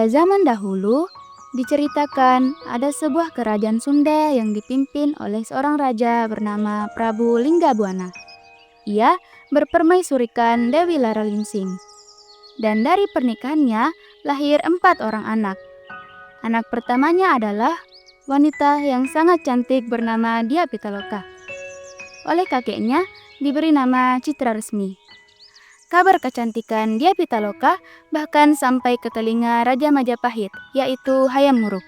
Pada zaman dahulu, diceritakan ada sebuah kerajaan Sunda yang dipimpin oleh seorang raja bernama Prabu Linggabuana. Ia berpermaisurikan Dewi Laralingsing. Dan dari pernikahannya lahir 4 orang anak. Anak pertamanya adalah wanita yang sangat cantik bernama Dia Pitaloka. Oleh kakeknya diberi nama Citra Resmi. Kabar kecantikan Dia Pitaloka bahkan sampai ke telinga Raja Majapahit, yaitu Hayam Wuruk.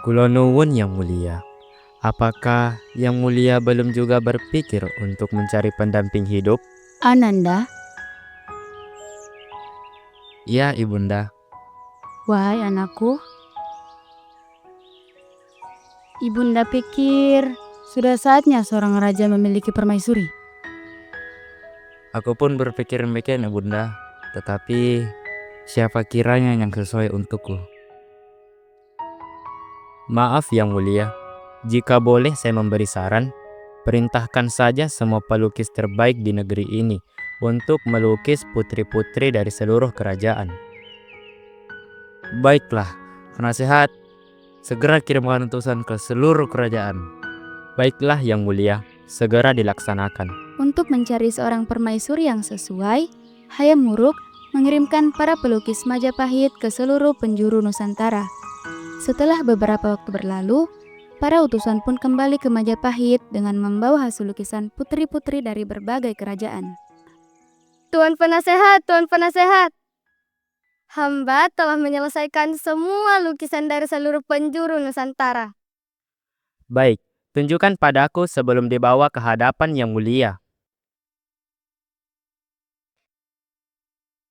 Kula nuwun Yang Mulia. Apakah Yang Mulia belum juga berpikir untuk mencari pendamping hidup? Ananda, Ya, Ibunda. wahai anakku, Ibunda pikir sudah saatnya seorang raja memiliki permaisuri. Aku pun berpikir demikian, Ibunda. Tetapi siapa kiranya yang sesuai untukku? Maaf Yang Mulia, jika boleh saya memberi saran, perintahkan saja semua pelukis terbaik di negeri ini untuk melukis putri-putri dari seluruh kerajaan. Baiklah, penasehat, segera kirimkan utusan ke seluruh kerajaan. Baiklah Yang Mulia, segera dilaksanakan. Untuk mencari seorang permaisuri yang sesuai, Hayam Wuruk mengirimkan para pelukis Majapahit ke seluruh penjuru Nusantara. Setelah beberapa waktu berlalu, para utusan pun kembali ke Majapahit dengan membawa hasil lukisan putri-putri dari berbagai kerajaan. Tuan Penasehat. Hamba telah menyelesaikan semua lukisan dari seluruh penjuru Nusantara. Baik, tunjukkan padaku sebelum dibawa ke hadapan Yang Mulia.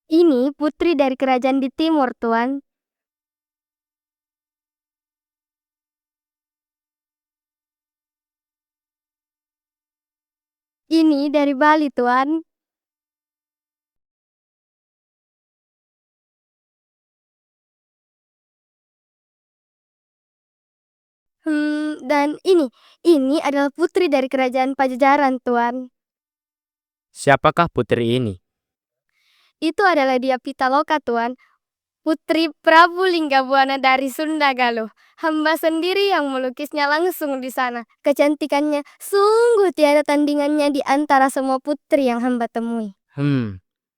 Ini putri dari kerajaan di timur, Tuan. Ini dari Bali, Tuan. Dan ini adalah putri dari kerajaan Pajajaran, Tuan. Siapakah putri ini? Itu adalah Dia Pitaloka, Tuan. Putri Prabu Linggabuana dari Sunda Galuh. Hamba sendiri yang melukisnya langsung di sana. Kecantikannya sungguh tiada tandingannya di antara semua putri yang hamba temui.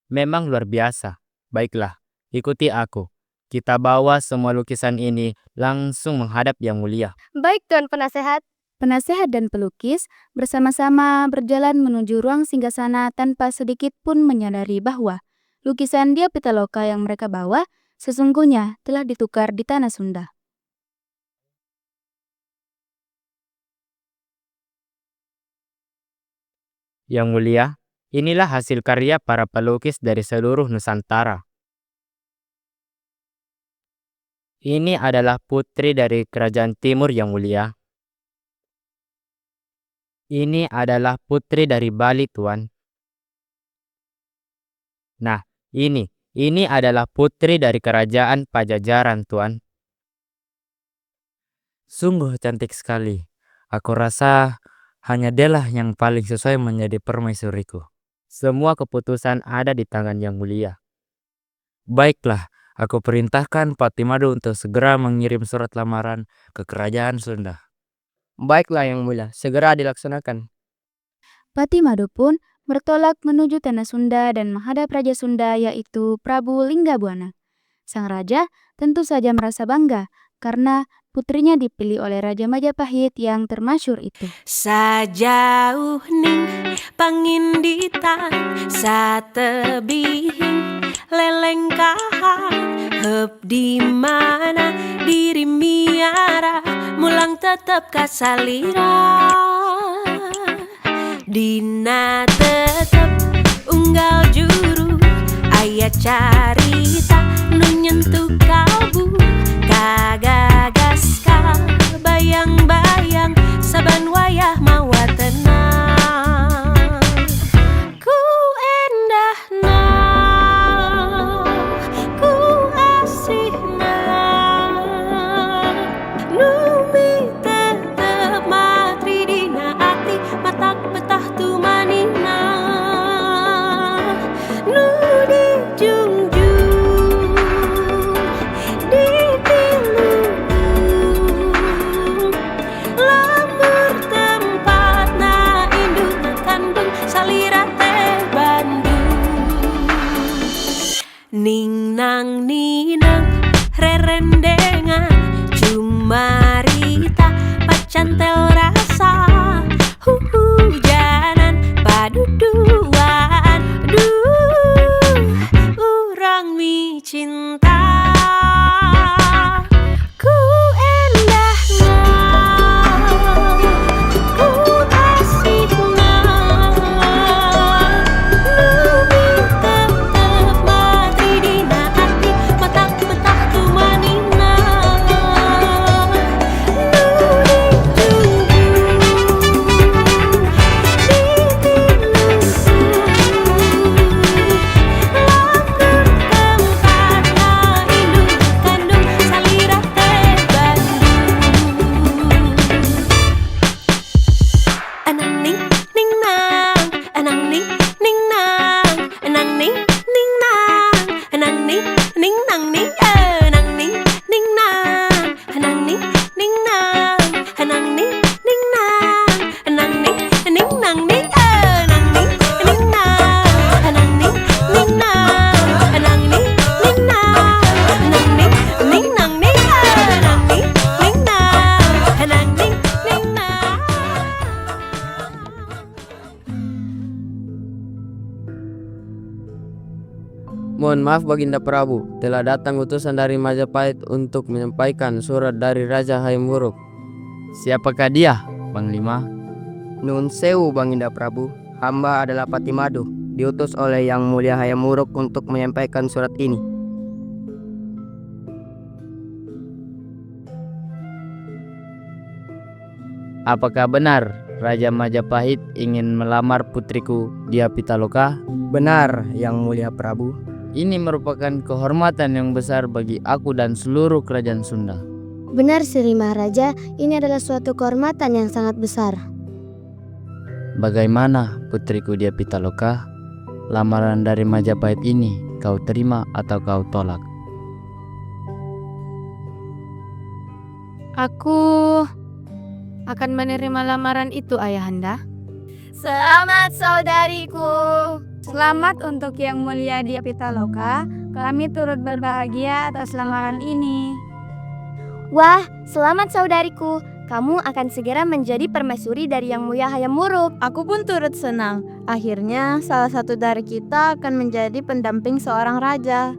Memang luar biasa. Baiklah, ikuti aku. Kita bawa semua lukisan ini langsung menghadap Yang Mulia. Baik, Tuan Penasehat. Penasehat dan pelukis bersama-sama berjalan menuju ruang singgasana tanpa sedikit pun menyadari bahwa lukisan Dia Pitaloka yang mereka bawa sesungguhnya telah ditukar di tanah Sunda. Yang Mulia, inilah hasil karya para pelukis dari seluruh Nusantara. Ini adalah putri dari kerajaan timur Yang Mulia. Ini adalah putri dari Bali, Tuan. Nah, ini adalah putri dari kerajaan Pajajaran, Tuan. Sungguh cantik sekali. Aku rasa hanya dialah yang paling sesuai menjadi permaisuriku. Semua keputusan ada di tangan Yang Mulia. Baiklah, aku perintahkan Patimadu untuk segera mengirim surat lamaran ke kerajaan Sunda. Baiklah Yang Mulia, segera dilaksanakan. Patimadu pun bertolak menuju tanah Sunda dan menghadap Raja Sunda yaitu Prabu Linggabuana. Sang raja tentu saja merasa bangga karena putrinya dipilih oleh Raja Majapahit yang termasyhur itu. Sajauh ning pangindita satebihing leleng kahang heup di mana diri miara mulang tetep kasalira dina tetep unggal juru aya carita nu nyentuh kalbu kagagas ka bayang-bayang saban wayah mawa tenang ku endahna ku asihna numi tetep matri dina ati matak betah tu manina Ning nang ninang rerendengan Jumarita pacantel rasa Hujanan paduduan Urang mi cinta Ku endahna Ku asihna Nubi tetep mati dina hati Matak betah tu manina Mohon maaf Baginda Prabu, telah datang utusan dari Majapahit untuk menyampaikan surat dari Raja Hayam Wuruk. Siapakah dia, Panglima? Nun sewu Baginda Prabu, hamba adalah Patimadu, diutus oleh Yang Mulia Hayam Wuruk untuk menyampaikan surat ini. Apakah benar Raja Majapahit ingin melamar putriku Dia Pitaloka? Benar Yang Mulia Prabu. Ini merupakan kehormatan yang besar bagi aku dan seluruh kerajaan Sunda. Benar Sri Maharaja, ini adalah suatu kehormatan yang sangat besar. Bagaimana putriku Dia Pitaloka? Lamaran dari Majapahit ini kau terima atau kau tolak? Aku akan menerima lamaran itu, Ayahanda. Selamat saudariku. Selamat untuk Yang Mulia Dia Pitaloka. Kami turut berbahagia atas lamaran ini. Wah, selamat saudariku. Kamu akan segera menjadi permaisuri dari Yang Mulia Hayam Wuruk. Aku pun turut senang. Akhirnya salah satu dari kita akan menjadi pendamping seorang raja.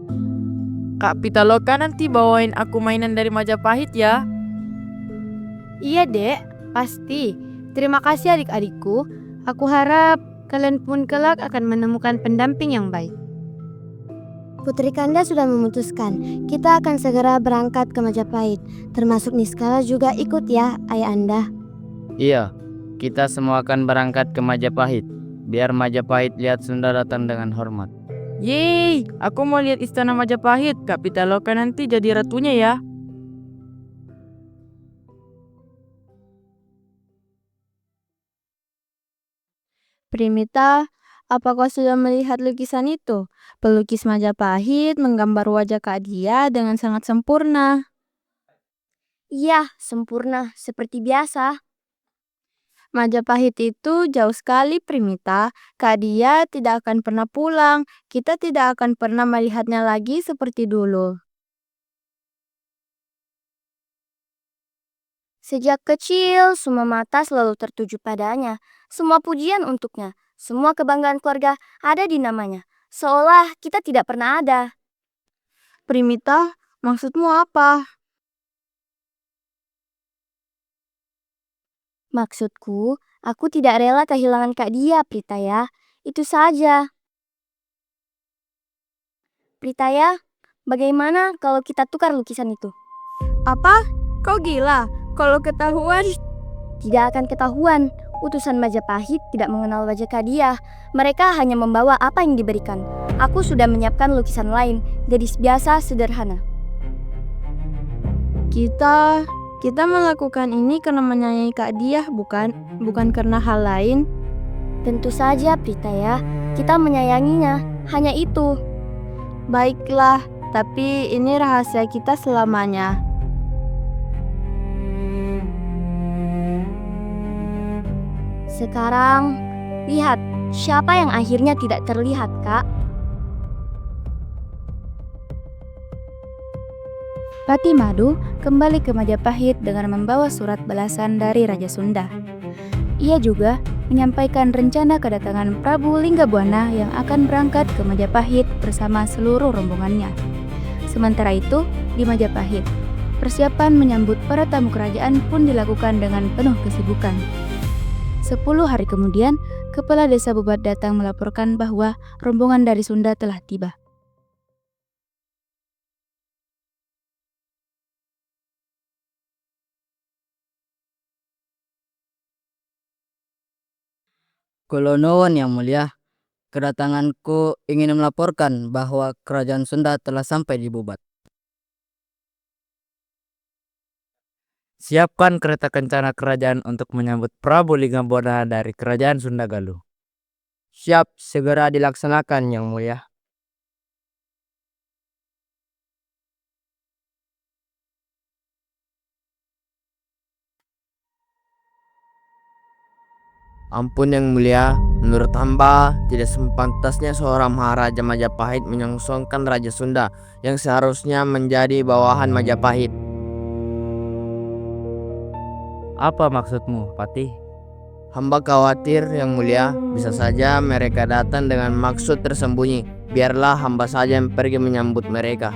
Kak Pitaloka nanti bawain aku mainan dari Majapahit ya. Iya, Dek. Pasti. Terima kasih adik-adikku. Aku harap kalian pun kelak akan menemukan pendamping yang baik. Putri Kanda sudah memutuskan. Kita akan segera berangkat ke Majapahit. Termasuk Niskala juga ikut ya, Ayah Anda. Iya, kita semua akan berangkat ke Majapahit. Biar Majapahit lihat Sunda datang dengan hormat. Yeay, aku mau lihat istana Majapahit. Kak Pitaloka nanti jadi ratunya ya. Primita, apakah sudah melihat lukisan itu? Pelukis Majapahit menggambar wajah Kak Dia dengan sangat sempurna. Iya, sempurna seperti biasa. Majapahit itu jauh sekali, Primita. Kak Dia tidak akan pernah pulang. Kita tidak akan pernah melihatnya lagi seperti dulu. Sejak kecil, semua mata selalu tertuju padanya. Semua pujian untuknya, semua kebanggaan keluarga ada di namanya. Seolah kita tidak pernah ada. Primita, maksudmu apa? Maksudku, aku tidak rela kehilangan Kak Dia, Pritaya. Itu saja. Pritaya, bagaimana kalau kita tukar lukisan itu? Apa? Kau gila? Kalau ketahuan... Tidak akan ketahuan. Utusan Majapahit tidak mengenal wajah Kak Dia. Mereka hanya membawa apa yang diberikan. Aku sudah menyiapkan lukisan lain, gadis biasa sederhana. Kita melakukan ini karena menyayangi Kak Dia, bukan karena hal lain. Tentu saja, Pritaya. Kita menyayanginya. Hanya itu. Baiklah, tapi ini rahasia kita selamanya. Sekarang, lihat siapa yang akhirnya tidak terlihat, Kak. Pati Madu kembali ke Majapahit dengan membawa surat balasan dari Raja Sunda. Ia juga menyampaikan rencana kedatangan Prabu Linggabuana yang akan berangkat ke Majapahit bersama seluruh rombongannya. Sementara itu, di Majapahit, persiapan menyambut para tamu kerajaan pun dilakukan dengan penuh kesibukan. 10 hari kemudian, Kepala Desa Bubat datang melaporkan bahwa rombongan dari Sunda telah tiba. Kulonuwun yang mulia, kedatanganku ingin melaporkan bahwa kerajaan Sunda telah sampai di Bubat. Siapkan kereta kencana kerajaan untuk menyambut Prabu Linggabuana dari kerajaan Sunda Galuh. Siap, segera dilaksanakan yang mulia. Ampun yang mulia, menurut hamba tidak sepantasnya seorang Maharaja Majapahit menyongsongkan Raja Sunda yang seharusnya menjadi bawahan Majapahit. Apa maksudmu, Patih? Hamba khawatir yang mulia, bisa saja mereka datang dengan maksud tersembunyi. Biarlah hamba saja yang pergi menyambut mereka.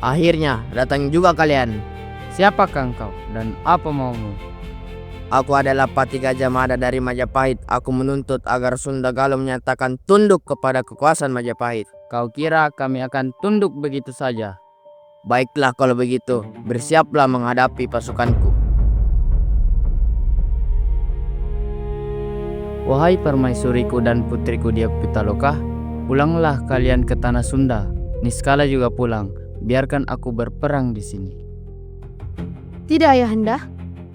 Akhirnya datang juga kalian. Siapakah engkau dan apa maumu? Aku adalah Pati Gajah Mada dari Majapahit. Aku menuntut agar Sunda Galuh menyatakan tunduk kepada kekuasaan Majapahit. Kau kira kami akan tunduk begitu saja? Baiklah kalau begitu, bersiaplah menghadapi pasukanku. Wahai permaisuriku dan putriku Dia Pitaloka, pulanglah kalian ke tanah Sunda. Niskala juga pulang. Biarkan aku berperang di sini. Tidak, Ayahanda.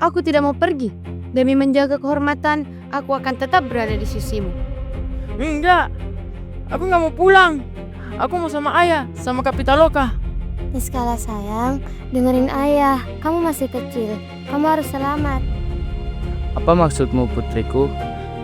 Aku tidak mau pergi. Demi menjaga kehormatan, aku akan tetap berada di sisimu. Enggak, aku nggak mau pulang. Aku mau sama ayah, sama Kapitaloka. Niskala sayang, dengerin ayah. Kamu masih kecil. Kamu harus selamat. Apa maksudmu, putriku?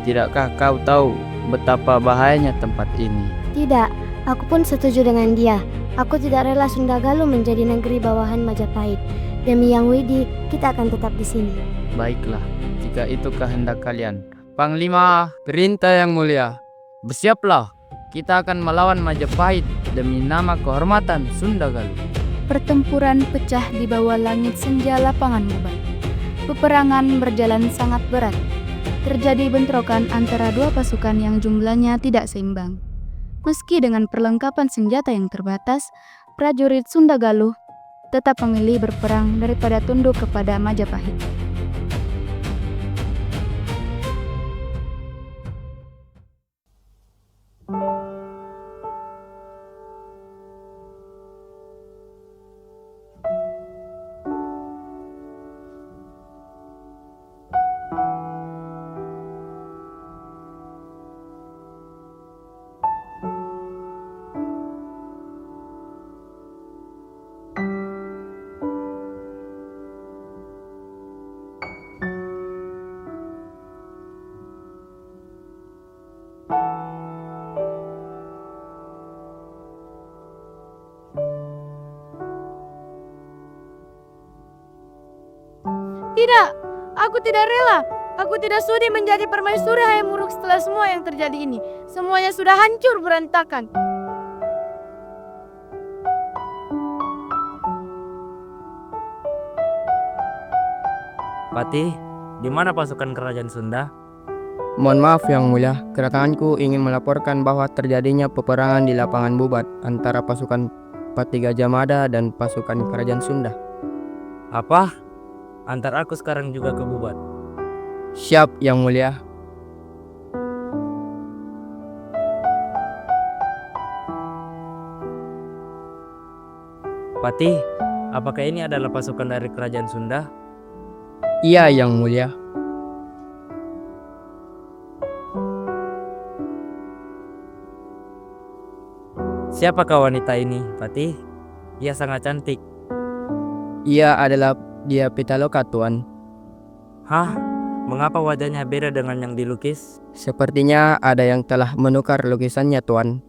Tidakkah kau tahu betapa bahayanya tempat ini? Tidak, aku pun setuju dengan dia. Aku tidak rela Sunda Galuh menjadi negeri bawahan Majapahit. Demi Yang Widi, kita akan tetap di sini. Baiklah, jika itu kehendak kalian. Panglima, perintah yang mulia. Bersiaplah, kita akan melawan Majapahit demi nama kehormatan Sunda Galuh. Pertempuran pecah di bawah langit senja lapangan Bubat. Peperangan berjalan sangat berat. Terjadi bentrokan antara dua pasukan yang jumlahnya tidak seimbang. Meski dengan perlengkapan senjata yang terbatas, prajurit Sunda Galuh tetap memilih berperang daripada tunduk kepada Majapahit. Tidak, aku tidak rela. Aku tidak sudi menjadi permaisuri Hayam Wuruk setelah semua yang terjadi ini. Semuanya sudah hancur berantakan. Patih, di mana pasukan kerajaan Sunda? Mohon maaf Yang Mulia, kedatanganku ingin melaporkan bahwa terjadinya peperangan di lapangan Bubat antara pasukan Pati Gajah Mada dan pasukan Kerajaan Sunda. Apa? Antar aku sekarang juga ke Bubat. Siap Yang Mulia. Pati, apakah ini adalah pasukan dari kerajaan Sunda? Iya Yang Mulia. Siapakah wanita ini, Pati? Ia sangat cantik. Ia adalah Dia Pitaloka, Tuan. Hah? Mengapa wajahnya beda dengan yang dilukis? Sepertinya ada yang telah menukar lukisannya, Tuan.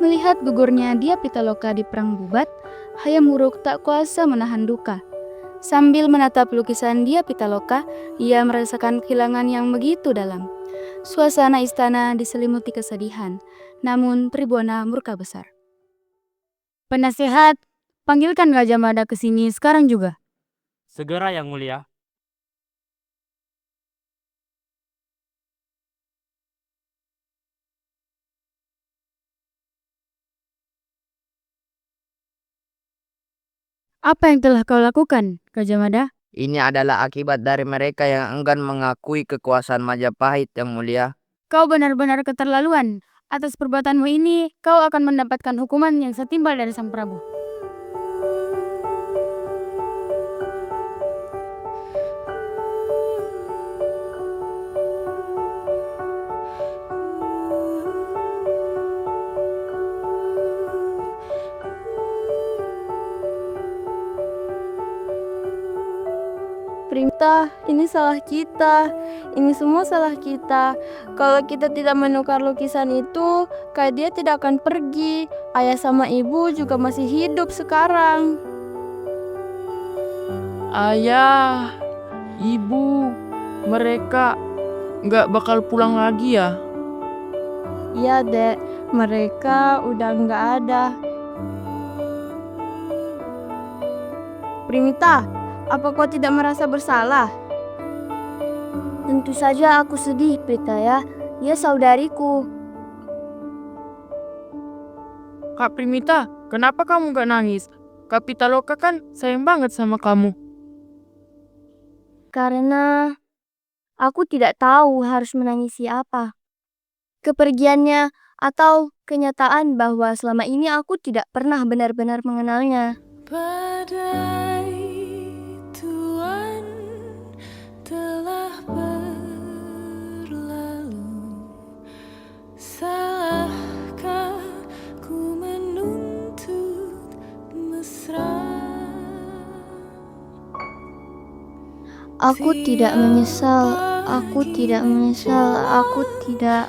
Melihat gugurnya Dia Pitaloka di perang Bubat, Hayam Wuruk tak kuasa menahan duka. Sambil menatap lukisan Dia Pitaloka, ia merasakan kehilangan yang begitu dalam. Suasana istana diselimuti kesedihan, namun Tribhuwana murka besar. Penasehat, panggilkan Gajah Mada ke sini sekarang juga. Segera Yang Mulia. Apa yang telah kau lakukan, Gajah Mada? Ini adalah akibat dari mereka yang enggan mengakui kekuasaan Majapahit, Yang Mulia. Kau benar-benar keterlaluan. Atas perbuatanmu ini, kau akan mendapatkan hukuman yang setimpal dari Sang Prabu. Primita, ini salah kita. Ini semua salah kita. Kalau kita tidak menukar lukisan itu, Kak dia tidak akan pergi. Ayah sama ibu juga masih hidup sekarang. Ayah, ibu, mereka nggak bakal pulang lagi ya? Iya, Dek. Mereka udah nggak ada. Primita, apa kau tidak merasa bersalah? Tentu saja aku sedih, Prita ya. Dia saudariku. Kak Primita, kenapa kamu nggak nangis? Kak Pitaloka kan sayang banget sama kamu. Karena aku tidak tahu harus menangisi apa. Kepergiannya atau kenyataan bahwa selama ini aku tidak pernah benar-benar mengenalnya. Badai Tuhan telah berlalu. Salahkah ku menuntut mesra? Aku tidak menyesal. Aku tidak menyesal. Aku tidak.